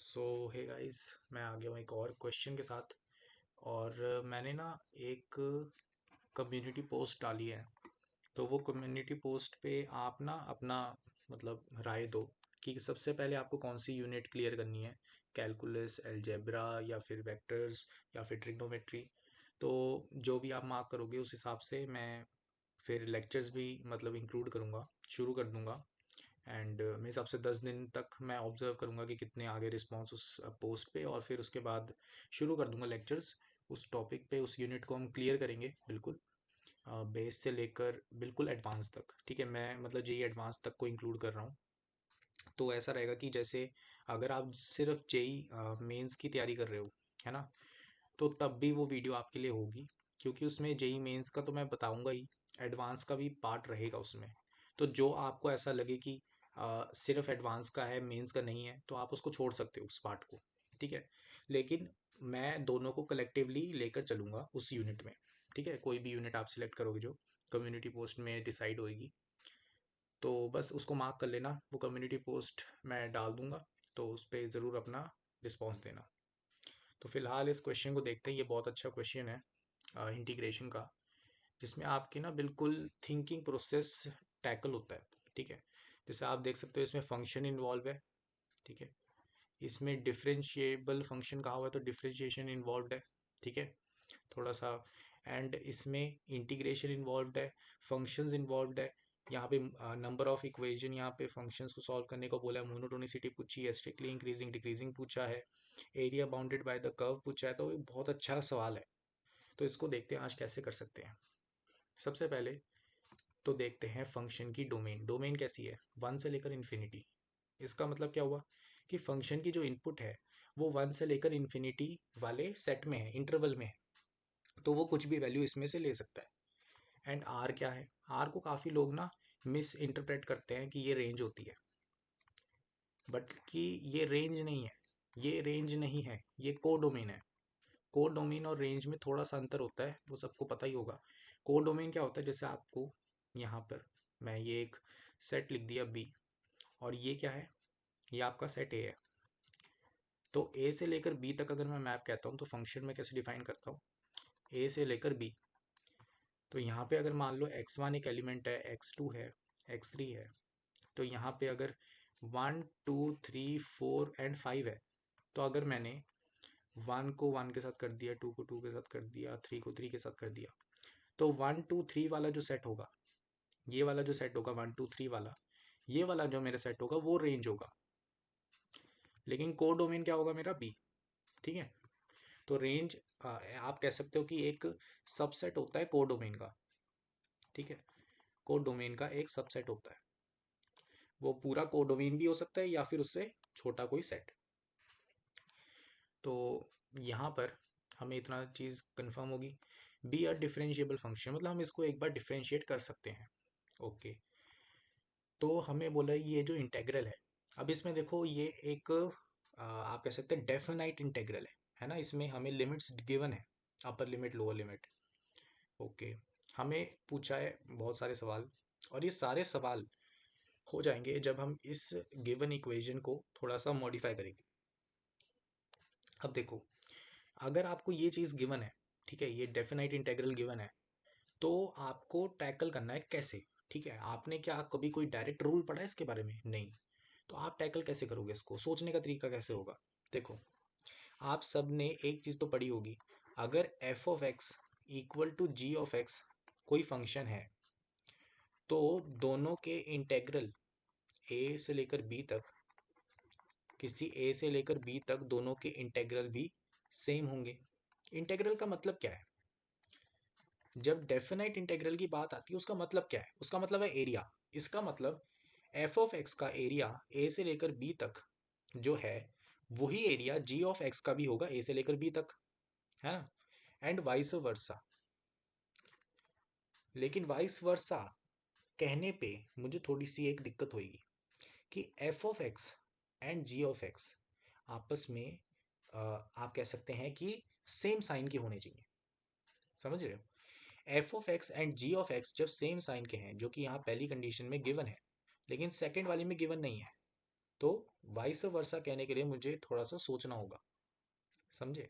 सो hey guys, मैं आ गया हूँ एक और क्वेश्चन के साथ। और मैंने ना एक कम्युनिटी पोस्ट डाली है। तो वो कम्युनिटी पोस्ट पे आप ना अपना मतलब राय दो कि सबसे पहले आपको कौन सी यूनिट क्लियर करनी है। कैलकुलस, अलजेब्रा, या फिर वेक्टर्स, या फिर ट्रिग्नोमेट्री। तो जो भी आप मार्क करोगे उस हिसाब से मैं फिर लेक्चर्स भी मतलब इंक्लूड करूँगा, शुरू कर दूँगा। एंड मेरे हिसाब से 10 दिन तक मैं ऑब्जर्व करूँगा कि कितने आगे रिस्पॉन्स उस पोस्ट पे, और फिर उसके बाद शुरू कर दूँगा लेक्चर्स। उस टॉपिक पे उस यूनिट को हम क्लियर करेंगे बिल्कुल, बेस से लेकर बिल्कुल एडवांस तक। ठीक है, मैं मतलब जेई एडवांस तक को इंक्लूड कर रहा हूँ। तो ऐसा रहेगा कि जैसे अगर आप सिर्फ जेई मेंस की तैयारी कर रहे हो, है ना, तो तब भी वो वीडियो आपके लिए होगी, क्योंकि उसमें जेई मेंस का तो मैं बताऊंगा ही, एडवांस का भी पार्ट रहेगा उसमें। तो जो आपको ऐसा लगे कि सिर्फ एडवांस का है, मेंस का नहीं है, तो आप उसको छोड़ सकते हो उस पार्ट को। ठीक है, लेकिन मैं दोनों को कलेक्टिवली लेकर चलूँगा उस यूनिट में। ठीक है, कोई भी यूनिट आप सिलेक्ट करोगे जो कम्युनिटी पोस्ट में डिसाइड होएगी, तो बस उसको मार्क कर लेना। वो कम्युनिटी पोस्ट मैं डाल दूंगा, तो उस पर ज़रूर अपना रिस्पॉन्स देना। तो फिलहाल इस क्वेश्चन को देखते हैं। ये बहुत अच्छा क्वेश्चन है इंटीग्रेशन का, जिसमें आपकी ना बिल्कुल थिंकिंग प्रोसेस टैकल होता है। ठीक है, जैसे आप देख सकते हो इसमें फंक्शन इन्वॉल्व है। ठीक है, इसमें डिफरेंशिएबल फंक्शन कहा हुआ है, तो डिफरेंशिएशन इन्वॉल्व है। ठीक है, थोड़ा सा। एंड इसमें इंटीग्रेशन इन्वॉल्व है, फंक्शंस इन्वॉल्व है। यहाँ पे नंबर ऑफ इक्वेशन, यहाँ पे फंक्शंस को सॉल्व करने को बोला है। मोनोटोनिसिटी पूछी है, स्ट्रिक्टली इंक्रीजिंग डिक्रीजिंग पूछा है, area bounded by the curve पूछा है। तो ये बहुत अच्छा सवाल है। तो इसको देखते हैं आज कैसे कर सकते हैं। सबसे पहले तो देखते हैं फंक्शन की डोमेन। डोमेन कैसी है? वन से लेकर इन्फिनिटी। इसका मतलब क्या हुआ कि फंक्शन की जो इनपुट है वो वन से लेकर इन्फिनिटी वाले सेट में है, इंटरवल में है। तो वो कुछ भी वैल्यू इसमें से ले सकता है। एंड आर क्या है? आर को काफ़ी लोग ना मिस इंटरप्रेट करते हैं कि ये रेंज होती है, बट कि ये रेंज नहीं है। ये रेंज नहीं है, ये कोडोमेन है। कोडोमेन और रेंज में थोड़ा सा अंतर होता है, वो सबको पता ही होगा। कोडोमेन क्या होता है? जैसे आपको यहाँ पर मैं ये एक सेट लिख दिया बी, और ये क्या है? ये आपका सेट ए है। तो ए से लेकर बी तक अगर मैं मैप कहता हूँ, तो फंक्शन में कैसे डिफाइन करता हूँ? ए से लेकर बी। तो यहाँ पे अगर मान लो x1 एक एलिमेंट है, x2 है, x3 है, तो यहाँ पे अगर 1 2 3 4 एंड 5 है, तो अगर मैंने 1 को 1 के साथ कर दिया, 2 को 2 के साथ कर दिया, 3 को 3 के साथ कर दिया, तो 1 2 3 वाला जो सेट होगा, ये वाला जो सेट होगा 1 2 3 वाला, ये वाला जो मेरा सेट होगा वो रेंज होगा। लेकिन कोडोमेन क्या होगा मेरा? बी। ठीक है, तो रेंज आप कह सकते हो कि एक सबसेट होता है कोडोमेन का। ठीक है, कोडोमेन का एक सबसेट होता है। वो पूरा कोडोमेन भी हो सकता है या फिर उससे छोटा कोई सेट। तो यहाँ पर हमें इतना चीज़ कंफर्म होगी। बी अ डिफरेंशिएबल फंक्शन, मतलब हम इसको एक बार डिफरेंशिएट कर सकते हैं। ओके, तो हमें बोला ये जो इंटेग्रल है, अब इसमें देखो ये एक आप कह सकते हैं डेफिनाइट इंटेग्रल है ना। इसमें हमें लिमिट्स गिवन है, upper limit, lower limit. Okay, हमें पूछा है बहुत सारे सवाल, और ये सारे सवाल हो जाएंगे जब हम इस गिवन इक्वेशन को थोड़ा सा मॉडिफाई करेंगे। अब देखो, अगर आपको ये चीज़ गिवन है, ठीक है, ये डेफिनाइट इंटेग्रल गिवन है, तो आपको टैकल करना है कैसे? ठीक है, आपने क्या कभी कोई डायरेक्ट रूल पढ़ा है इसके बारे में? नहीं। तो आप टैकल कैसे करोगे इसको? सोचने का तरीका कैसे होगा? देखो, आप सब ने एक चीज़ तो पढ़ी होगी, अगर F of X equal to G of X कोई फंक्शन है, तो दोनों के इंटेग्रल ए से लेकर बी तक, किसी ए से लेकर बी तक दोनों के इंटेग्रल भी सेम होंगे। इंटेग्रल का मतलब क्या है? जब डेफिनाइट इंटेग्रल की बात आती है, उसका मतलब क्या है? उसका मतलब है एरिया। इसका मतलब एफ ऑफ एक्स का एरिया ए से लेकर बी तक जो है, वही एरिया जी ऑफ एक्स का भी होगा ए से लेकर बी तक, है ना। And vice versa. लेकिन वाइस वर्सा कहने पे मुझे थोड़ी सी एक दिक्कत होगी कि F of X and G of X आपस में आप कह सकते हैं कि सेम साइन के होने चाहिए। समझ रहे हो? F of X and G of X जब सेम साइन के हैं, जो कि यहाँ पहली कंडीशन में गिवन है, लेकिन सेकंड वाली में गिवन नहीं है, तो वाइस वर्सा कहने के लिए मुझे थोड़ा सा सोचना होगा, समझे?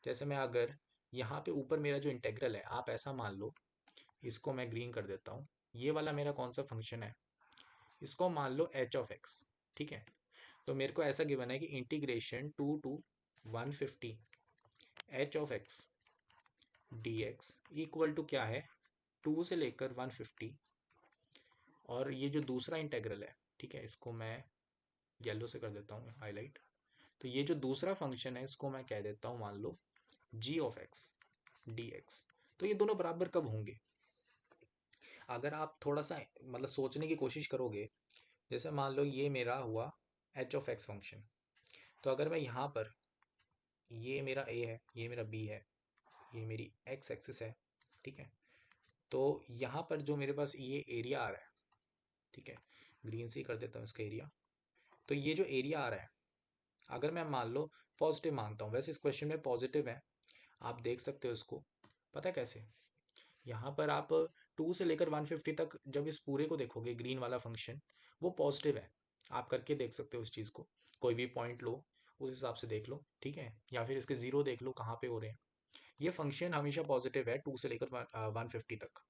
जैसे मैं अगर यहाँ पे ऊपर मेरा जो इंटेग्रल है, आप ऐसा मान लो, इसको मैं ग्रीन कर देता हूँ। ये वाला मेरा कौन सा फंक्शन है, इसको मान लो एच ऑफ एक्स, ठीक है? तो मेरे को ऐसा गिवन है कि integration 2 to 150 H of X D X equal to क्या है, 2 से लेकर 150। और ये जो दूसरा इंटेग्रल है, ठीक है, इसको मैं येलो से कर देता हूँ हाईलाइट। तो ये जो दूसरा फंक्शन है, इसको मैं कह देता हूँ, मान लो जी ऑफ एक्स डी एक्स। तो ये दोनों बराबर कब होंगे? अगर आप थोड़ा सा मतलब सोचने की कोशिश करोगे, जैसे मान लो ये मेरा हुआ एच ऑफ एक्स फंक्शन। तो अगर मैं यहाँ पर, ये मेरा ए है, ये मेरा बी है, ये मेरी एक्स एक्सिस है, ठीक है? तो यहाँ पर जो मेरे पास ये एरिया आ रहा है, ठीक है, ग्रीन से ही कर देता हूँ इसका एरिया। तो ये जो एरिया आ रहा है, अगर मैं मान लो पॉजिटिव मानता हूँ, वैसे इस क्वेश्चन में पॉजिटिव है, आप देख सकते हो इसको। पता है कैसे? यहाँ पर आप 2 से लेकर 150 तक जब इस पूरे को देखोगे, ग्रीन वाला फंक्शन वो पॉजिटिव है। आप करके देख सकते हो इस चीज़ को, कोई भी पॉइंट लो, उस हिसाब से देख लो, ठीक है? या फिर इसके ज़ीरो देख लो कहाँ पे हो रहे हैं। ये फंक्शन हमेशा पॉजिटिव है 2 से लेकर 150 तक।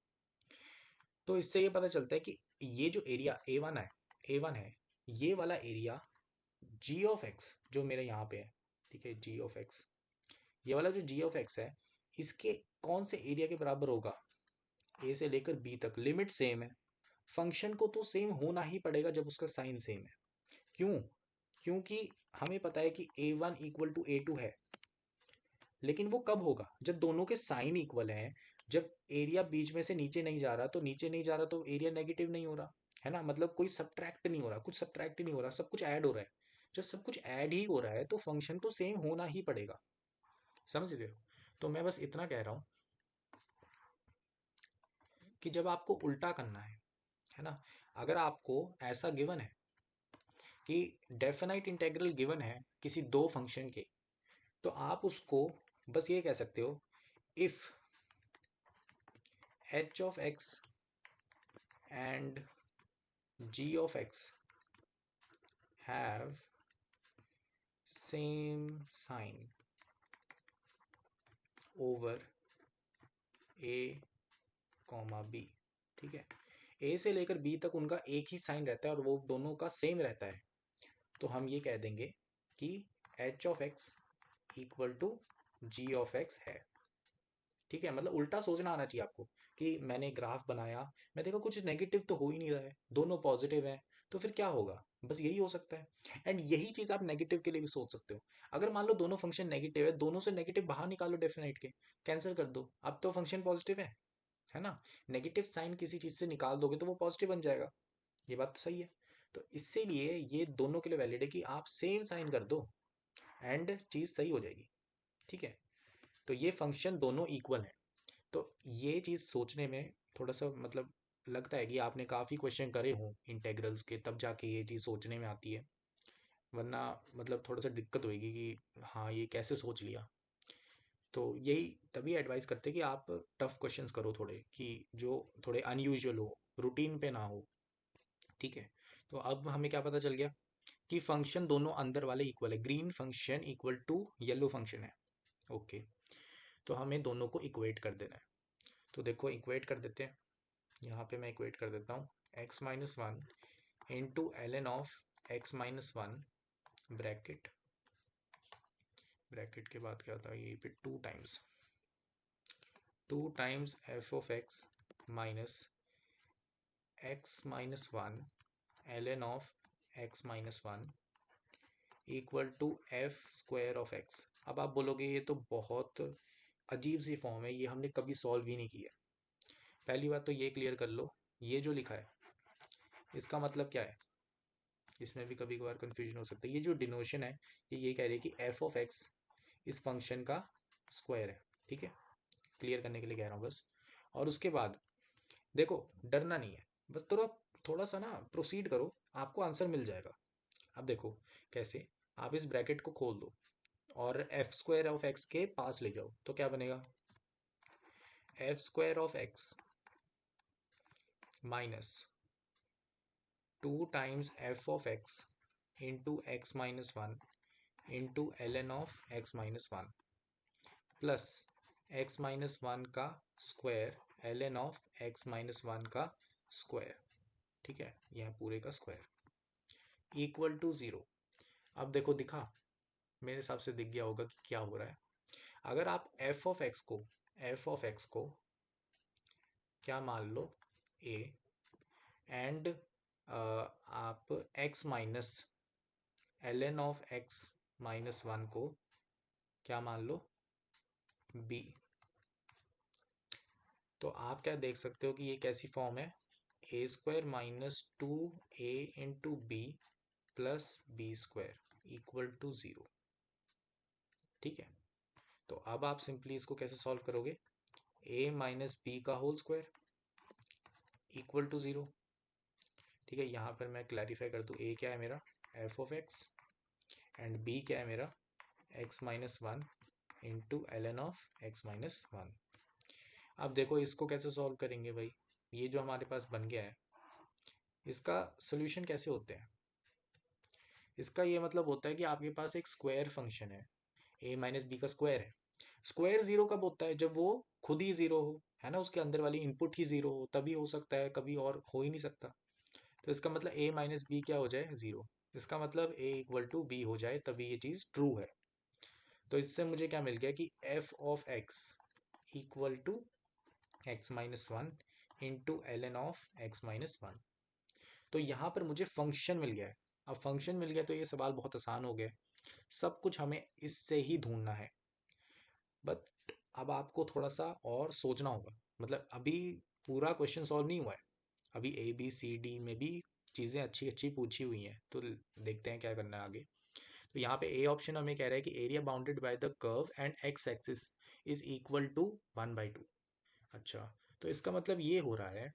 तो इससे ये पता चलता है कि ये जो एरिया ए वन है, ये वाला एरिया जी ऑफ एक्स जो मेरे यहाँ पे है, ठीक है, जी ऑफ एक्स, ये वाला जो जी ऑफ एक्स है, इसके कौन से एरिया के बराबर होगा? ए से लेकर बी तक लिमिट सेम है, फंक्शन को तो सेम होना ही पड़ेगा जब उसका साइन सेम है। क्यों? क्योंकि हमें पता है कि A1 = A2 है, लेकिन वो कब होगा? जब दोनों के साइन इक्वल हैं। जब एरिया बीच में से नीचे नहीं जा रहा, तो नीचे नहीं जा रहा तो एरिया नेगेटिव नहीं हो रहा, है ना? मतलब कोई सब्ट्रैक्ट नहीं हो रहा, कुछ सब्ट्रैक्ट नहीं हो रहा, सब कुछ ऐड हो रहा है। जब सब कुछ ऐड ही हो रहा है तो फंक्शन तो सेम होना ही पड़ेगा। समझ रहे हो? तो मैं बस इतना कह रहा हूँ कि जब आपको उल्टा करना है ना, अगर आपको ऐसा गिवन है कि डेफिनाइट इंटेग्रल गिवन है किसी दो फंक्शन के, तो आप उसको बस ये कह सकते हो, if H of X and G of X have same sign over A comma B, ठीक है? ए से लेकर बी तक उनका एक ही साइन रहता है और वो दोनों का सेम रहता है। तो हम ये कह देंगे कि H of X equal to G of x है, ठीक है? मतलब उल्टा सोचना आना चाहिए आपको कि मैंने ग्राफ बनाया, मैं देखो कुछ नेगेटिव तो हो ही नहीं रहा है, दोनों पॉजिटिव हैं, तो फिर क्या होगा? बस यही हो सकता है। एंड यही चीज़ आप नेगेटिव के लिए भी सोच सकते हो। अगर मान लो दोनों फंक्शन नेगेटिव है, दोनों से नेगेटिव बाहर निकालो डेफिनेट के, कैंसिल कर दो, अब तो फंक्शन पॉजिटिव है ना? नेगेटिव साइन किसी चीज़ से निकाल दोगे तो वो पॉजिटिव बन जाएगा। ये बात तो सही है। तो इसीलिए ये दोनों के लिए वैलिड है कि आप सेम साइन कर दो एंड चीज़ सही हो जाएगी, ठीक है? तो ये फंक्शन दोनों इक्वल हैं। तो ये चीज़ सोचने में थोड़ा सा मतलब लगता है कि आपने काफ़ी क्वेश्चन करे हों इंटेग्रल्स के, तब जाके ये चीज़ सोचने में आती है, वरना मतलब थोड़ा सा दिक्कत होएगी कि हाँ ये कैसे सोच लिया। तो यही तभी एडवाइस करते हैं कि आप टफ क्वेश्चंस करो थोड़े, कि जो थोड़े अनयूजुअल हो, रूटीन पे ना हो, ठीक है? तो अब हमें क्या पता चल गया कि फंक्शन दोनों अंदर वाले इक्वल है, green function equal to yellow function है। ओके, तो हमें दोनों को इक्वेट कर देना है। तो देखो इक्वेट कर देते हैं, यहाँ पे मैं इक्वेट कर देता हूँ, x-1 into L N of x-1 bracket, bracket के बाद क्या था ये पे 2 times F of x minus x-1 L N of x-1 equal to F square of X. अब आप बोलोगे ये तो बहुत अजीब सी फॉर्म है, ये हमने कभी सॉल्व ही नहीं किया। पहली बात तो ये क्लियर कर लो, ये जो लिखा है इसका मतलब क्या है? इसमें भी कभी कभार कन्फ्यूजन हो सकता है। ये जो डिनोशन है, ये कह रही है कि एफ ऑफ एक्स इस फंक्शन का स्क्वायर है, ठीक है? क्लियर करने के लिए कह रहा हूँ बस। और उसके बाद देखो, डरना नहीं है, बस थोड़ा थोड़ा सा ना प्रोसीड करो, आपको आंसर मिल जाएगा। अब देखो कैसे, आप इस ब्रैकेट को खोल दो और एफ स्क्वायर ऑफ एक्स के पास ले जाओ, तो क्या बनेगा? F square of x minus 2 times F of X into X minus one into ln of x minus one plus X minus one का square ln of x minus one का square, ठीक है, यह पूरे का स्क्वायर इक्वल टू ज़ीरो। अब देखो दिखा, मेरे हिसाब से दिख गया होगा कि क्या हो रहा है। अगर आप एफ ऑफ एक्स को क्या मान लो ए, एंड आप x minus ln of x minus one को क्या मान लो बी, तो आप क्या देख सकते हो कि ये कैसी फॉर्म है, A square minus two A into B plus B square equal to zero. ठीक है, तो अब आप सिंपली इसको कैसे सॉल्व करोगे, ए माइनस बी का whole square equal to zero. ठीक है, यहाँ पर मैं क्लैरिफाई कर दूँ, ए क्या है मेरा F of X and B क्या है मेरा X minus one into ln of x minus one. अब देखो इसको कैसे सॉल्व करेंगे भाई, ये जो हमारे पास बन गया है इसका सोल्यूशन कैसे होते हैं। इसका ये मतलब होता है कि आपके पास एक स्क्वायर फंक्शन है, ए माइनस बी का स्क्वायर है। स्क्वायर जीरो कब होता है, जब वो खुद ही जीरो हो, है ना, उसके अंदर वाली इनपुट ही जीरो हो, तभी हो सकता है, कभी और हो ही नहीं सकता। तो इसका मतलब ए माइनस बी क्या हो जाए ज़ीरो, इसका मतलब ए इक्वल टू बी हो जाए, तभी ये चीज़ ट्रू है। तो इससे मुझे क्या मिल गया कि F of X equal to X minus one into ln of x minus one. तो यहाँ पर मुझे फंक्शन मिल गया है। अब फंक्शन मिल गया तो ये सवाल बहुत आसान हो गया, सब कुछ हमें इससे ही ढूंढना है। बट अब आपको थोड़ा सा और सोचना होगा, मतलब अभी पूरा क्वेश्चन सॉल्व नहीं हुआ है, अभी ए बी सी डी में भी चीज़ें अच्छी अच्छी पूछी हुई हैं, तो देखते हैं क्या करना है आगे। तो यहाँ पे ए ऑप्शन हमें कह रहा है कि area bounded by the curve and X axis is equal to 1/2। अच्छा, तो इसका मतलब ये हो रहा है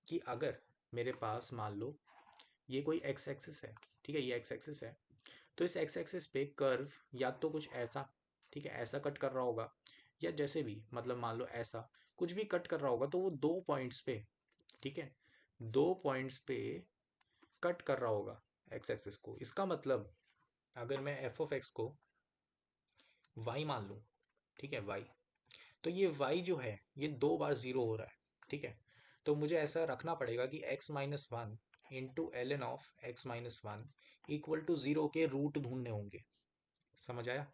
कि अगर मेरे पास मान लो ये कोई एक्स एक्सिस है, ठीक है, ये एक्स एक्सिस है, तो इस एक्स एक्सिस पे कर्व या तो कुछ ऐसा, ठीक है, ऐसा कट कर रहा होगा, या जैसे भी, मतलब मान लो ऐसा कुछ भी कट कर रहा होगा, तो वो दो पॉइंट्स पे, ठीक है, दो पॉइंट्स पे कट कर रहा होगा एक्स एक्सिस को। इसका मतलब अगर मैं एफ ऑफ एक्स को वाई मान लूँ, ठीक है, वाई, तो ये वाई जो है ये दो बार ज़ीरो हो रहा है, ठीक है, तो मुझे ऐसा रखना पड़ेगा कि x minus one into ln of x minus one equal to zero के रूट ढूंढने होंगे। समझ आया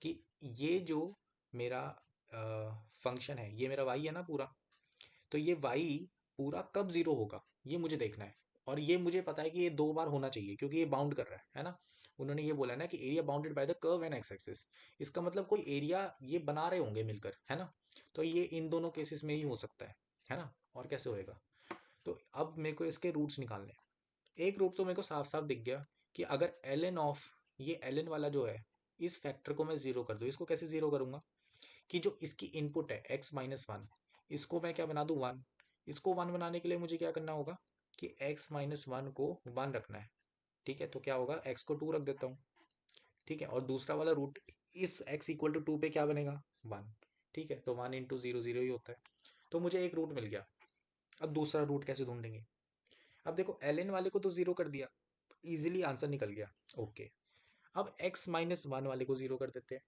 कि ये जो मेरा फंक्शन है, ये मेरा वाई है ना पूरा, तो ये वाई पूरा कब ज़ीरो होगा ये मुझे देखना है। और ये मुझे पता है कि ये दो बार होना चाहिए क्योंकि ये बाउंड कर रहा है ना, उन्होंने ये बोला ना कि area bounded by the curve and X axis, इसका मतलब कोई एरिया ये बना रहे होंगे मिलकर, है ना, तो ये इन दोनों केसेस में ही हो सकता है ना, और कैसे होएगा। तो अब मेरे को इसके रूट्स निकालने हैं। एक रूट तो मेरे को साफ साफ दिख गया कि अगर ln ऑफ ये ln वाला जो है इस फैक्टर को मैं ज़ीरो कर दूँ, इसको कैसे ज़ीरो करूँगा कि जो इसकी इनपुट है एक्स माइनस वन, इसको मैं क्या बना दूँ वन, इसको वन बनाने के लिए मुझे क्या करना होगा कि एक्स माइनस वन को वन रखना है, ठीक है, तो क्या होगा एक्स को टू रख देता हूँ, ठीक है, और दूसरा वाला रूट इस एक्स इक्वल टू टू पे क्या बनेगा वन, ठीक है, तो वन इंटू ज़ीरो ज़ीरो ही होता है। तो मुझे एक रूट मिल गया। अब दूसरा रूट कैसे ढूंढेंगे, अब देखो ln वाले को तो ज़ीरो कर दिया, इजीली आंसर निकल गया, ओके। अब x माइनस वन वाले को ज़ीरो कर देते हैं,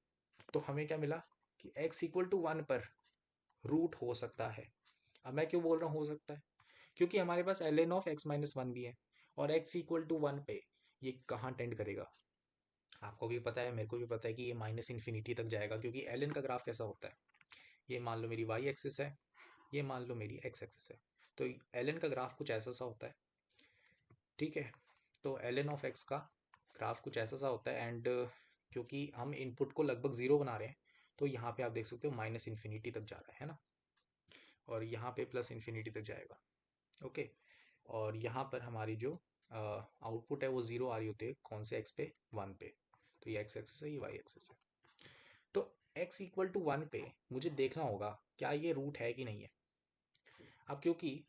तो हमें क्या मिला कि x इक्वल टू वन पर रूट हो सकता है। अब मैं क्यों बोल रहा हूँ हो सकता है, क्योंकि हमारे पास ln of x minus one भी है, और x इक्वल टू वन पे ये कहाँ टेंड करेगा, आपको भी पता है, मेरे को भी पता है कि ये माइनस इन्फिनिटी तक जाएगा, क्योंकि ln का ग्राफ कैसा होता है, ये मान लो मेरी y एक्सिस है, ये मान लो मेरी x एक्सिस है, तो ln का ग्राफ कुछ ऐसा सा होता है, ठीक है। तो ln ऑफ x का ग्राफ कुछ ऐसा सा होता है, एंड क्योंकि हम इनपुट को लगभग ज़ीरो बना रहे हैं, तो यहाँ पे आप देख सकते हो माइनस इन्फिनिटी तक जा रहा है ना, और यहाँ पे प्लस इन्फिनिटी तक जाएगा, ओके। और यहाँ पर हमारी जो आउटपुट है वो ज़ीरो आ रही होती है कौन से एक्स पे, वन पे, तो ये एक्स एक्सिस है, ये वाई एक्सिस है। तो एक्स इक्वल टू वन पे मुझे देखना होगा क्या ये रूट है कि नहीं है। अब क्योंकि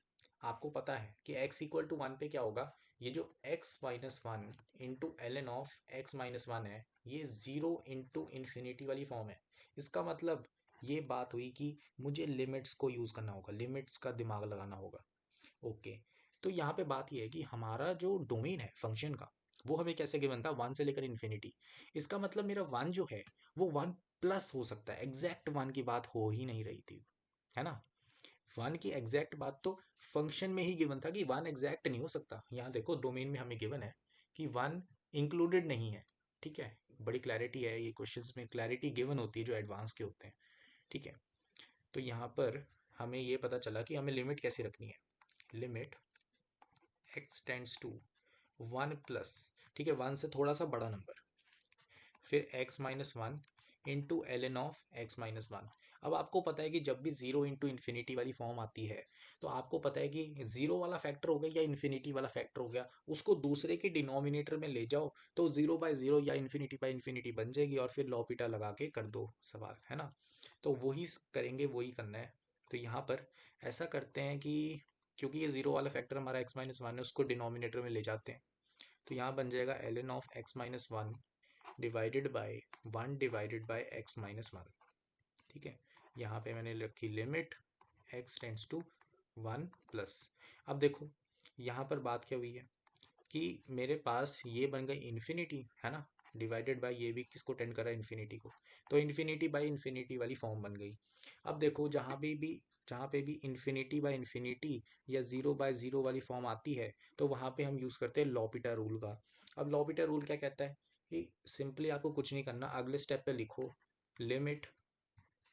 आपको पता है कि x इक्वल टू वन पे क्या होगा, ये जो x minus one into ln of x minus one है, ये ज़ीरो इंटू इन्फिनिटी वाली फॉर्म है। इसका मतलब ये बात हुई कि मुझे लिमिट्स को यूज़ करना होगा, लिमिट्स का दिमाग लगाना होगा, ओके। तो यहाँ पे बात ये है कि हमारा जो डोमेन है फंक्शन का, वो हमें कैसे गिवन था, 1 से लेकर इन्फिनिटी। इसका मतलब मेरा 1 जो है वो 1 प्लस हो सकता है, एग्जैक्ट 1 की बात हो ही नहीं रही थी, है ना। 1 की एग्जैक्ट बात तो फंक्शन में ही गिवन था कि 1 एग्जैक्ट नहीं हो सकता। यहाँ देखो डोमेन में हमें गिवन है कि 1 इंक्लूडेड नहीं है, ठीक है। बड़ी क्लैरिटी है, ये क्वेश्चंस में क्लैरिटी गिवन होती है जो एडवांस के होते हैं, ठीक है। तो यहाँ पर हमें ये पता चला कि हमें लिमिट कैसे रखनी है। Limit x tends to 1 plus, ठीक है, 1 से थोड़ा सा बड़ा नंबर, फिर x minus one into L N of x minus one. अब आपको पता है कि जब भी जीरो इंटू इन्फिनिटी वाली फॉर्म आती है तो आपको पता है कि जीरो वाला फैक्टर हो गया या इन्फिनिटी वाला फैक्टर हो गया, उसको दूसरे के डिनोमिनेटर में ले जाओ तो जीरो बाय जीरो या इन्फिनिटी बाय इन्फिनिटी बन जाएगी, और फिर लॉपिटा लगा के कर दो सवाल, है ना। तो वही करेंगे, वही करना है। तो यहाँ पर ऐसा करते हैं कि क्योंकि ये जीरो वाला फैक्टर हमारा एक्स माइनस वन है, उसको डिनोमिनेटर में ले जाते हैं। तो यहाँ बन जाएगा L N of x minus one divided by 1 divided by X minus one, ठीक है। यहाँ पे मैंने रखी limit x tends to 1 plus. अब देखो यहाँ पर बात क्या हुई है कि मेरे पास ये बन गई इन्फिनिटी, है ना, डिवाइडेड बाय ये भी किसको टेंड कर रहा है, इन्फिनिटी को। तो इन्फिनिटी बाय इन्फिनिटी वाली फॉर्म बन गई। अब देखो जहाँ पे भी इन्फिनिटी बाय इन्फिनिटी या जीरो बाय जीरो वाली फॉर्म आती है तो वहाँ पे हम यूज़ करते हैं लॉपिटा रूल का। अब लॉपिटा रूल क्या कहता है कि सिंपली आपको कुछ नहीं करना, अगले स्टेप पे लिखो limit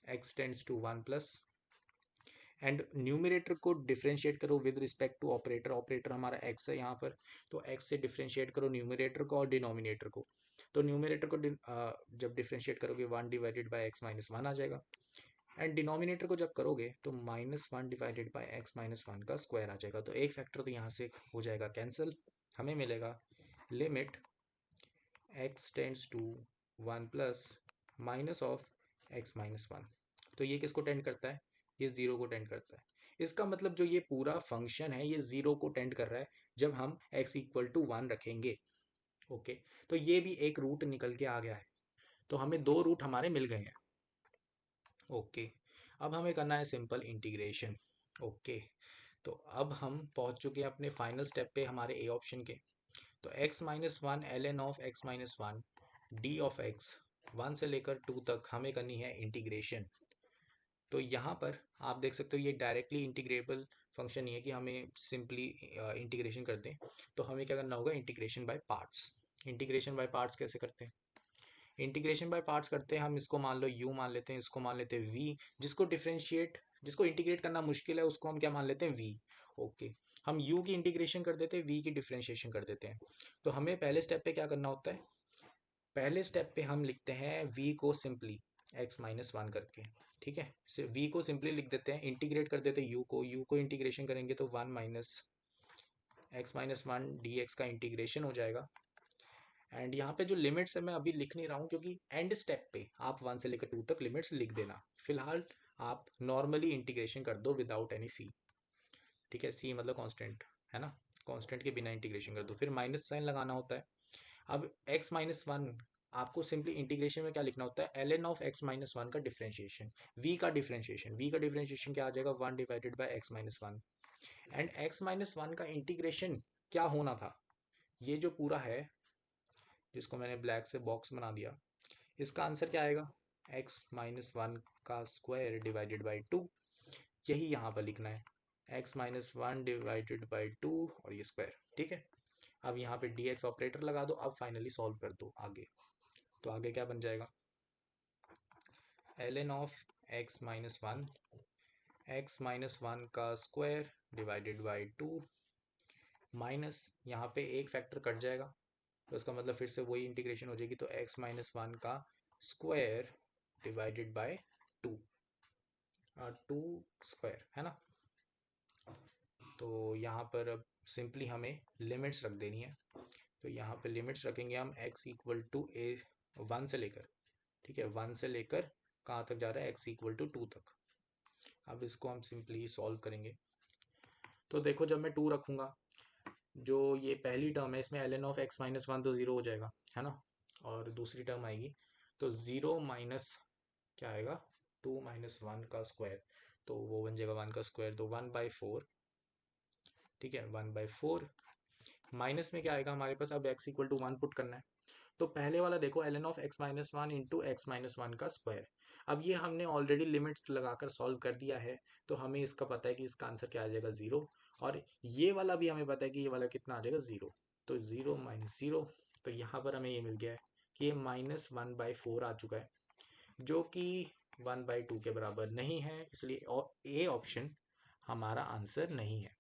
x tends to 1 plus, and numerator को डिफरेंशिएट करो with respect to operator. Operator हमारा x है यहाँ पर, तो x से डिफरेंशिएट करो न्यूमरेटर को और डिनोमिनेटर को। तो न्यूमरेटर को जब डिफरेंशिएट करोगे 1 divided by X minus one आ जाएगा, एंड डिनोमिनेटर को जब करोगे तो -1 divided by X minus one का स्क्वायर आ जाएगा। तो एक फैक्टर तो यहाँ से हो जाएगा कैंसिल, हमें मिलेगा limit x tends to 1 plus minus of x minus one. तो ये किसको टेंड करता है, ये जीरो को टेंड करता है। इसका मतलब जो ये पूरा फंक्शन है ये जीरो को टेंड कर रहा है जब हम x इक्वल टू 1 रखेंगे। ओके, तो ये भी एक रूट निकल के आ गया है, तो हमें दो रूट हमारे मिल गए हैं। ओके, अब हमें करना है सिंपल इंटीग्रेशन। ओके, तो अब हम पहुंच चुके हैं अपने फाइनल स्टेप पे हमारे ए ऑप्शन के। तो x minus one L N of x minus one D of X 1 से लेकर 2 तक हमें करनी है इंटीग्रेशन। तो यहाँ पर आप देख सकते हो ये डायरेक्टली इंटीग्रेबल फंक्शन नहीं है कि हमें सिंपली इंटीग्रेशन कर दें। तो हमें क्या करना होगा, integration by parts. Integration by parts कैसे करते हैं, इंटीग्रेशन बाय पार्ट्स करते हैं हम, इसको मान लो u मान लेते हैं, इसको मान लेते हैं v। जिसको इंटीग्रेट करना मुश्किल है उसको हम क्या मान लेते हैं, v। ओके, हम u की इंटीग्रेशन कर देते हैं, v की डिफरेंशिएशन कर देते हैं। तो हमें पहले स्टेप पे क्या करना होता है, पहले स्टेप पे हम लिखते हैं v को सिंपली x माइनस वन करके, ठीक है। v को सिंपली लिख देते हैं, इंटीग्रेट कर देते हैं u को इंटीग्रेशन करेंगे तो 1 minus x minus one D x का इंटीग्रेशन हो जाएगा। एंड यहाँ पे जो लिमिट्स है मैं अभी लिख नहीं रहा हूँ क्योंकि एंड स्टेप पे आप 1 से लेकर 2 तक लिमिट्स लिख देना। फिलहाल आप नॉर्मली इंटीग्रेशन कर दो विदाउट एनी सी, ठीक है। सी मतलब कांस्टेंट, है ना, कांस्टेंट के बिना इंटीग्रेशन कर दो, फिर माइनस साइन लगाना होता है। अब x माइनस वन आपको सिंपली इंटीग्रेशन में क्या लिखना होता है, L N of x minus one का डिफरेंशिएशन, v का डिफरेंशिएशन क्या आ जाएगा, 1 divided by X minus one. And X minus one का इंटीग्रेशन क्या होना था, ये जो पूरा है जिसको मैंने ब्लैक से बॉक्स बना दिया, इसका आंसर क्या आएगा, x माइनस वन का स्क्वायर डिवाइडेड बाई टू। यही यहाँ पर लिखना है, x minus one divided by to और ये स्क्वायर, ठीक है। अब यहाँ पे dx ऑपरेटर लगा दो, अब फाइनली सॉल्व कर दो आगे। तो आगे क्या बन जाएगा, L N of x minus one का square divided by two, minus यहाँ पे एक फैक्टर कट जाएगा तो इसका मतलब फिर से वही इंटीग्रेशन हो जाएगी, तो x माइनस वन का square divided by two, two square, है ना। तो यहाँ पर अब सिंपली हमें लिमिट्स रख देनी है। तो यहाँ पे लिमिट्स रखेंगे हम x इक्वल टू ए 1 से लेकर, ठीक है, 1 से लेकर कहाँ तक जा रहा है, x इक्वल टू 2 तक। अब इसको हम सिंपली सॉल्व करेंगे। तो देखो जब मैं 2 रखूँगा, जो ये पहली टर्म है इसमें L N of x minus one तो ज़ीरो हो जाएगा, है ना। और दूसरी टर्म आएगी तो ज़ीरो माइनस क्या आएगा, 2 माइनस वन का स्क्वायर, तो वो बन जाएगा 1 का स्क्वायर, तो 1/4, ठीक है, 1/4 माइनस में क्या आएगा हमारे पास, अब x इक्वल टू 1 पुट करना है। तो पहले वाला देखो ln of x minus one into X minus one का स्क्वायर। अब ये हमने ऑलरेडी लिमिट लगाकर सॉल्व कर दिया है, तो हमें इसका पता है कि इसका आंसर क्या आ जाएगा, 0। और ये वाला भी हमें पता है कि ये वाला कितना आ जाएगा, 0। तो 0 माइनस 0, तो यहाँ पर हमें ये मिल गया है कि ये -1/4 आ चुका है, जो कि 1/2 के बराबर नहीं है, इसलिए ए ऑप्शन हमारा आंसर नहीं है।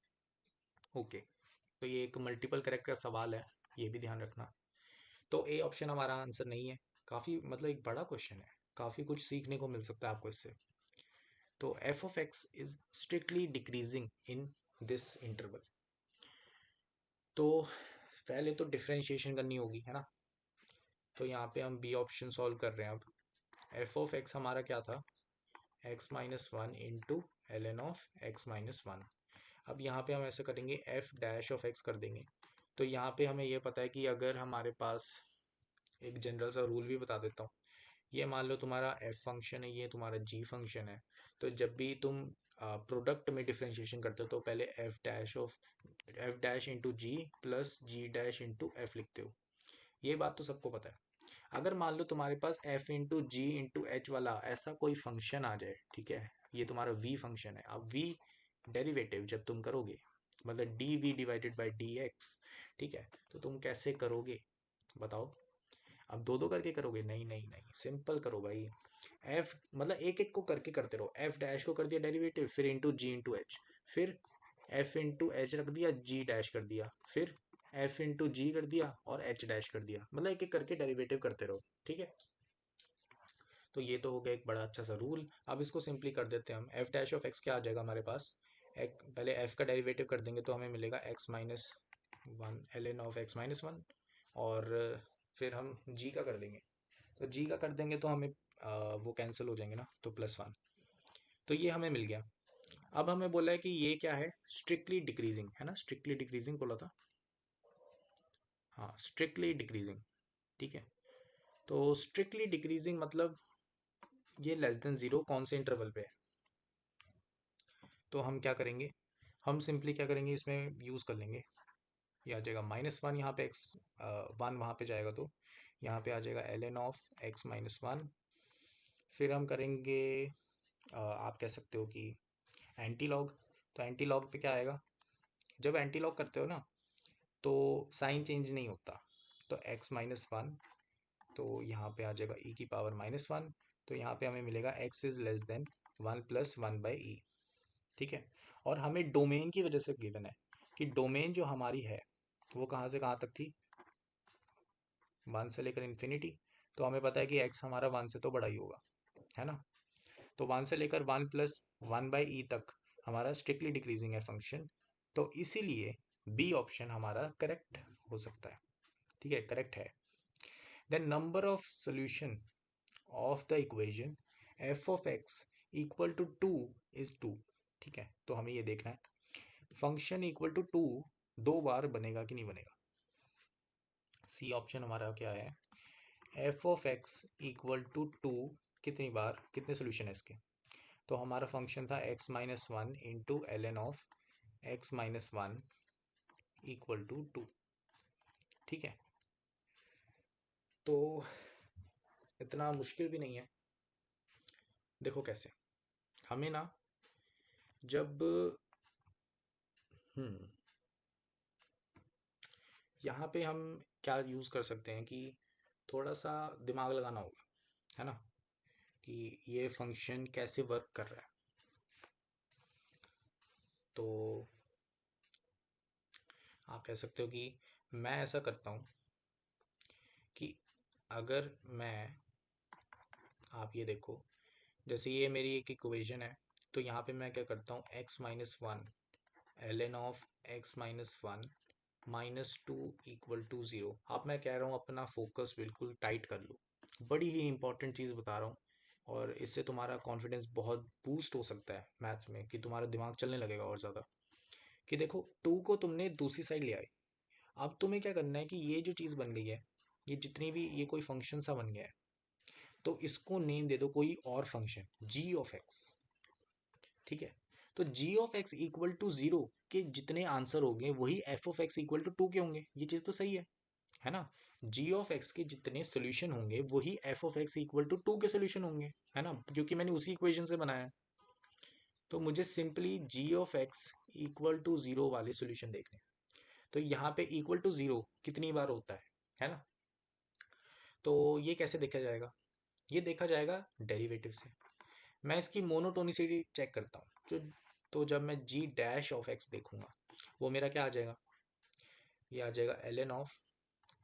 ओके, तो ये एक मल्टीपल करेक्ट का सवाल है, ये भी ध्यान रखना। तो ए ऑप्शन हमारा आंसर नहीं है। काफ़ी मतलब एक बड़ा क्वेश्चन है, काफ़ी कुछ सीखने को मिल सकता है आपको इससे। तो F of X is strictly decreasing in this interval. तो पहले तो डिफ्रेंशिएशन करनी होगी, है ना। तो यहाँ पे हम बी ऑप्शन सॉल्व कर रहे हैं। अब एफ ऑफ एक्स हमारा क्या था, X minus one into L N of x minus one. अब यहाँ पे हम ऐसा करेंगे, एफ डैश ऑफ एक्स कर देंगे। तो यहाँ पे हमें ये पता है कि अगर हमारे पास, एक जनरल सा रूल भी बता देता हूँ, ये मान लो तुम्हारा एफ फंक्शन है, ये तुम्हारा जी फंक्शन है। तो जब भी तुम प्रोडक्ट में डिफ्रेंशिएशन करते हो तो पहले एफ डैश इंटू जी प्लस जी डैश इंटू एफ लिखते हो। ये बात तो सबको पता है। अगर मान लो तुम्हारे पास एफ इंटू जी इंटू एच वाला ऐसा कोई फंक्शन आ जाए, ठीक है, ये तुम्हारा वी फंक्शन है। अब वी डेरिवेटिव जब तुम करोगे, मतलब D V divided by D X, ठीक है, तो तुम कैसे करोगे बताओ। अब दो दो करके करोगे, नहीं नहीं नहीं, सिंपल करो भाई। एफ मतलब एक एक को करके करते रहो। एफ डैश को कर दिया डेरिवेटिव, फिर इंटू जी इंटू एच, फिर एफ इंटू एच रख दिया, जी डैश कर दिया, फिर एफ इंटू जी कर दिया और एच डैश कर दिया, मतलब एक एक करके डेरिवेटिव करते रहो, ठीक है। तो ये तो हो गया एक बड़ा अच्छा सा रूल। अब इसको सिंपली कर देते हैं हम। एफ डैश ऑफ एक्स क्या आ जाएगा हमारे पास, पहले एफ का डेरिवेटिव कर देंगे तो हमें मिलेगा X minus one L N of x minus one, और फिर हम जी का कर देंगे। तो जी का कर देंगे तो हमें वो कैंसिल हो जाएंगे ना, तो +1। तो ये हमें मिल गया। अब हमें बोला है कि ये क्या है, स्ट्रिक्टली डिक्रीजिंग है ना, स्ट्रिक्टली डिक्रीजिंग बोला था। हाँ, स्ट्रिक्टली डिक्रीजिंग, ठीक है। तो स्ट्रिक्टली डिक्रीजिंग मतलब ये लेस देन जीरो कौन से इंटरवल पे है। तो हम क्या करेंगे, हम सिंपली क्या करेंगे, इसमें यूज़ कर लेंगे। ये आ जाएगा -1, यहाँ पे एक्स वन वहाँ पे जाएगा, तो यहाँ पे आ जाएगा L N of x minus one. फिर हम करेंगे आप कह सकते हो कि एंटी लॉग। तो एंटी लॉग पे क्या आएगा, जब एंटी लॉग करते हो ना तो साइन चेंज नहीं होता। तो एक्स माइनस वन, तो यहाँ पे आ जाएगा ई की पावर -1। तो यहाँ पे हमें मिलेगा X is less than one plus one by E, ठीक है। और हमें डोमेन की वजह से गिवन है कि डोमेन जो हमारी है वो कहाँ से कहाँ तक थी, 1 से लेकर इन्फिनिटी। तो हमें पता है कि एक्स हमारा 1 से तो बड़ा ही होगा, है ना। तो 1 से लेकर 1 प्लस वन बाई ई तक हमारा स्ट्रिक्टली डिक्रीजिंग है फंक्शन। तो इसीलिए बी ऑप्शन हमारा करेक्ट हो सकता है, ठीक है, करेक्ट है। Then number of solution of the equation F of X equal to 2 is 2, ठीक है। तो हमें ये देखना है फंक्शन इक्वल टू 2 दो बार बनेगा कि नहीं बनेगा। सी ऑप्शन हमारा क्या है, F of X equal to 2 कितनी बार, कितने सोल्यूशन है इसके। तो हमारा फंक्शन था X minus one into L N of x minus one equal to 2, ठीक है। तो इतना मुश्किल भी नहीं है। देखो कैसे, हमें ना जब हम्म यहाँ पे हम क्या यूज़ कर सकते हैं कि थोड़ा सा दिमाग लगाना होगा, है ना, कि ये फंक्शन कैसे वर्क कर रहा है। तो आप कह सकते हो कि मैं ऐसा करता हूँ कि अगर मैं, आप ये देखो, जैसे ये मेरी एक इक्वेशन है, तो यहाँ पे मैं क्या करता हूँ, X minus one L N of x minus one -2 equal to zero. अब मैं कह रहा हूँ अपना फोकस बिल्कुल टाइट कर लो, बड़ी ही इंपॉर्टेंट चीज़ बता रहा हूँ, और इससे तुम्हारा कॉन्फिडेंस बहुत बूस्ट हो सकता है मैथ्स में, कि तुम्हारा दिमाग चलने लगेगा और ज़्यादा। कि देखो 2 को तुमने दूसरी साइड ले आए, अब तुम्हें क्या करना है कि ये जो चीज़ बन गई है, ये जितनी भी ये कोई फंक्शन सा बन गया है, तो इसको नेम दे दो कोई और फंक्शन जी ऑफ एक्स, ठीक है। तो G of X equal to zero के जितने आंसर होंगे वही F of X equal to two के होंगे, ये चीज़ तो सही है ना। जी ऑफ एक्स के जितने सोल्यूशन होंगे वही F of X equal to two के सोल्यूशन होंगे, है ना, क्योंकि मैंने उसी इक्वेशन से बनाया है। तो मुझे simply G of X equal to zero वाले सोल्यूशन देखने हैं। तो यहाँ पे इक्वल टू जीरो कितनी बार होता है ना। तो ये कैसे देखा जाएगा, ये देखा जाएगा डेरिवेटिव से। मैं इसकी मोनोटोनिसिटी चेक करता हूँ जो, तो जब मैं जी डैश ऑफ एक्स देखूंगा वो मेरा क्या आ जाएगा, ये आ जाएगा L N of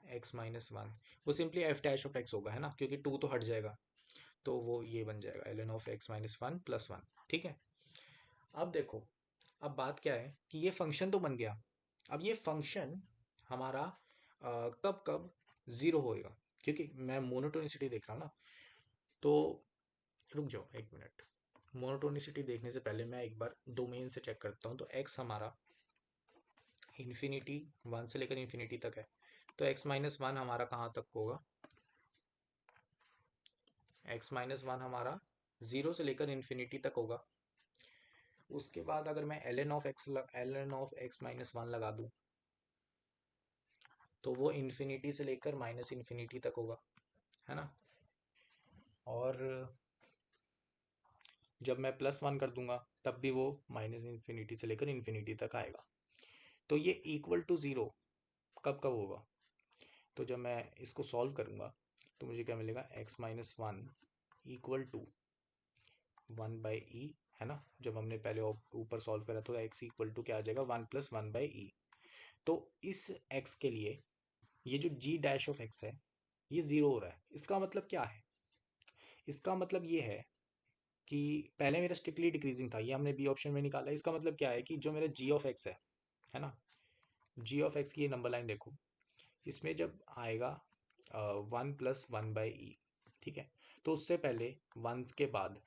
x minus one. वो simply F dash of X होगा, है ना, क्योंकि टू तो हट जाएगा, तो वो ये बन जाएगा L N of x minus one plus one. ठीक है। अब देखो, अब बात क्या है कि ये फंक्शन तो बन गया। अब ये फंक्शन हमारा कब कब ज़ीरो होएगा, क्योंकि मैं मोनोटोनिसिटी देख रहा हूँ ना। तो रुक जाओ एक मिनट, मोनोटोनिसिटी देखने से पहले मैं एक बार डोमेन से चेक करता हूँ। तो एक्स हमारा इन्फिनिटी, वन से लेकर इन्फिनिटी तक है, तो एक्स माइनस वन हमारा कहाँ तक होगा, एक्स माइनस वन हमारा ज़ीरो से लेकर इन्फिनिटी तक होगा। उसके बाद अगर मैं L N of x minus one लगा दूँ तो वो इन्फिनिटी से लेकर माइनस इन्फिनिटी तक होगा, है ना। और जब मैं प्लस वन कर दूंगा तब भी वो माइनस इन्फिनिटी से लेकर इन्फिनिटी तक आएगा। तो ये इक्वल टू ज़ीरो कब कब होगा, तो जब मैं इसको सॉल्व करूंगा तो मुझे क्या मिलेगा, X minus one equal to one by E, है ना। जब हमने पहले ऊपर सॉल्व करा तो एक्स इक्वल टू क्या आ जाएगा, वन प्लस वन बाई ई। तो इस एक्स के लिए ये जो जी डैश ऑफ एक्स है ये ज़ीरो हो रहा है। इसका मतलब क्या है, इसका मतलब ये है कि पहले मेरा स्ट्रिक्टली डिक्रीजिंग था, ये हमने बी ऑप्शन में निकाला। इसका मतलब क्या है कि जो मेरा जी ऑफ एक्स है ना, जी ऑफ एक्स की ये नंबर लाइन देखो, इसमें जब आएगा one plus one by E, ठीक है, तो उससे पहले वन के बाद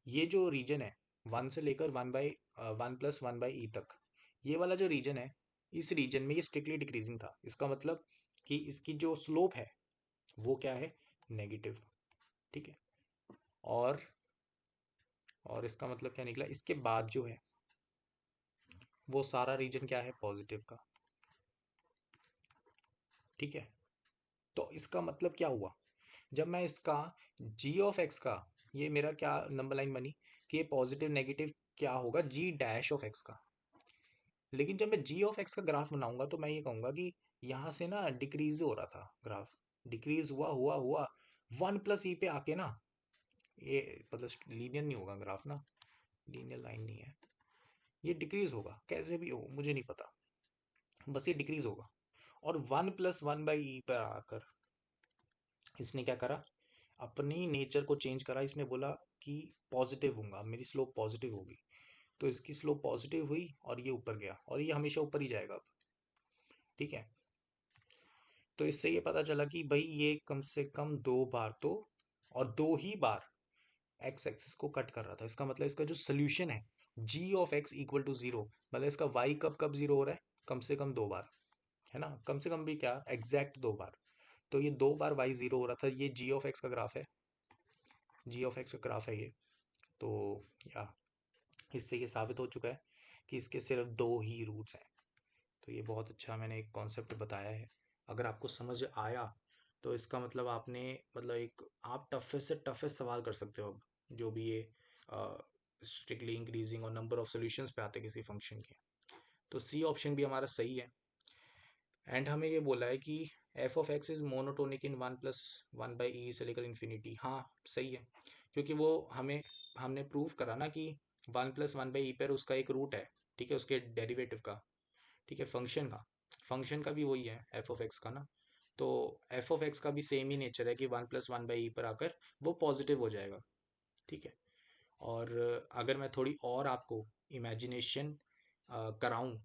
ये जो रीजन है वन से लेकर one by one plus one by E तक, ये वाला जो रीजन है, इस रीजन में ये स्ट्रिक्टली डिक्रीजिंग था। इसका मतलब कि इसकी जो स्लोप है वो क्या है, नेगेटिव। ठीक है। और और इसका मतलब क्या निकला, इसके बाद जो है वो सारा रीजन क्या है, पॉजिटिव का। ठीक है। तो इसका मतलब क्या हुआ, जब मैं इसका जी ऑफ एक्स का, ये मेरा क्या नंबर लाइन बनी कि ये पॉजिटिव नेगेटिव क्या होगा, जी डैश ऑफ एक्स का। लेकिन जब मैं जी ऑफ एक्स का ग्राफ बनाऊंगा तो मैं ये कहूंगा कि यहाँ से ना डिक्रीज हो रहा था ग्राफ, डिक्रीज हुआ हुआ हुआ वन प्लस ई पे आके ना, ये मतलब लीनियर नहीं होगा ग्राफ ना, लीनियर लाइन नहीं है, ये डिक्रीज होगा कैसे भी हो मुझे नहीं पता, बस ये डिक्रीज होगा। और वन प्लस वन बाई ई पर आकर इसने क्या करा, अपनी नेचर को चेंज करा। इसने बोला कि पॉजिटिव होऊंगा, मेरी स्लोप पॉजिटिव होगी। तो इसकी स्लोप पॉजिटिव हुई और ये ऊपर गया, और ये हमेशा ऊपर ही जाएगा अब। ठीक है। तो इससे ये पता चला कि भाई ये कम से कम दो बार तो, और दो ही बार एक्स एक्सिस को कट कर रहा था। इसका मतलब इसका जो सोल्यूशन है G of X equal to zero, मतलब इसका वाई कब कब जीरो हो रहा है, कम से कम दो बार, है ना, कम से कम भी क्या, एग्जैक्ट दो बार। तो ये दो बार वाई जीरो हो रहा था, ये जी ऑफ एक्स का ग्राफ है, जी ऑफ एक्स का ग्राफ है ये। तो या इससे ये साबित हो चुका है कि इसके सिर्फ दो ही रूट्स हैं। तो ये बहुत अच्छा मैंने एक कॉन्सेप्ट बताया है। अगर आपको समझ आया तो इसका मतलब आपने, मतलब एक आप टफेस्ट से टफेस्ट सवाल कर सकते हो अब, जो भी ये स्ट्रिक्टली इंक्रीजिंग और नंबर ऑफ सॉल्यूशंस पे आते हैं किसी फंक्शन के। तो सी ऑप्शन भी हमारा सही है। एंड हमें ये बोला है कि F of X is monotonic in one plus one by E से लेकर इन्फिनिटी। हाँ सही है, क्योंकि वो हमने प्रूव करा ना कि वन प्लस वन बाई ई पर उसका एक रूट है, ठीक है, उसके डेरिवेटिव का, ठीक है, फंक्शन का भी वही है एफ ऑफ एक्स का ना। तो एफ ऑफ एक्स का भी सेम ही नेचर है कि वन प्लस वन बाई ई पर आकर वो पॉजिटिव हो जाएगा। ठीक है। और अगर मैं थोड़ी और आपको इमेजिनेशन कराऊं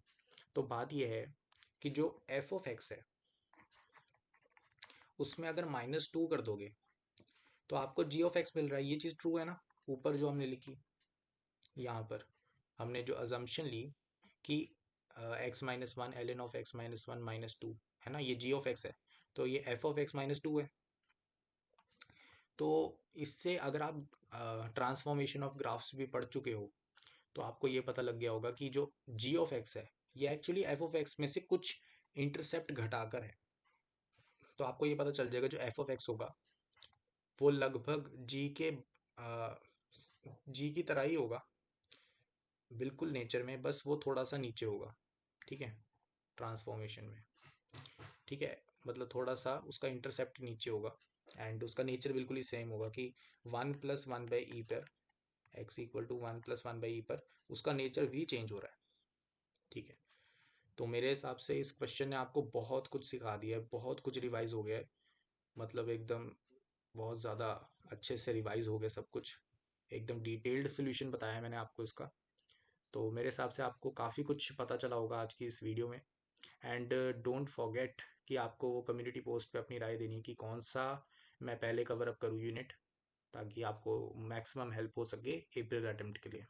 तो बात यह है कि जो एफ ऑफ एक्स है उसमें अगर माइनस टू कर दोगे तो आपको जी ऑफ एक्स मिल रहा है, ये चीज़ ट्रू है ना। ऊपर जो हमने लिखी, यहाँ पर हमने जो अजम्पशन ली कि x minus one L N of x minus one minus two, है ना, ये जी ऑफ एक्स है, तो ये f of x minus two है। तो इससे अगर आप ट्रांसफॉर्मेशन ऑफ ग्राफ्स भी पढ़ चुके हो तो आपको ये पता लग गया होगा कि जो जी ऑफ एक्स है ये एक्चुअली एफ ऑफ एक्स में से कुछ इंटरसेप्ट घटाकर है। तो आपको ये पता चल जाएगा जो एफ ऑफ एक्स होगा वो लगभग जी की तरह ही होगा बिल्कुल नेचर में, बस वो थोड़ा सा नीचे होगा। ठीक है, ट्रांसफॉर्मेशन में। ठीक है, मतलब थोड़ा सा उसका इंटरसेप्ट नीचे होगा एंड उसका नेचर बिल्कुल ही सेम होगा कि 1+1/e पर x इक्वल टू 1+1/e पर उसका नेचर भी चेंज हो रहा है। ठीक है, तो मेरे हिसाब से इस क्वेश्चन ने आपको बहुत कुछ सिखा दिया है, बहुत कुछ रिवाइज हो गया है। मतलब एकदम बहुत ज़्यादा अच्छे से रिवाइज हो गया सब कुछ, एकदम डिटेल्ड सोल्यूशन बताया है मैंने आपको इसका। तो मेरे हिसाब से आपको काफ़ी कुछ पता चला होगा आज की इस वीडियो में। एंड डोंट फॉरगेट कि आपको वो कम्युनिटी पोस्ट पे अपनी राय देनी कि कौन सा मैं पहले कवर अप करूँ यूनिट, ताकि आपको मैक्सिमम हेल्प हो सके अप्रैल अटेम्प्ट के लिए।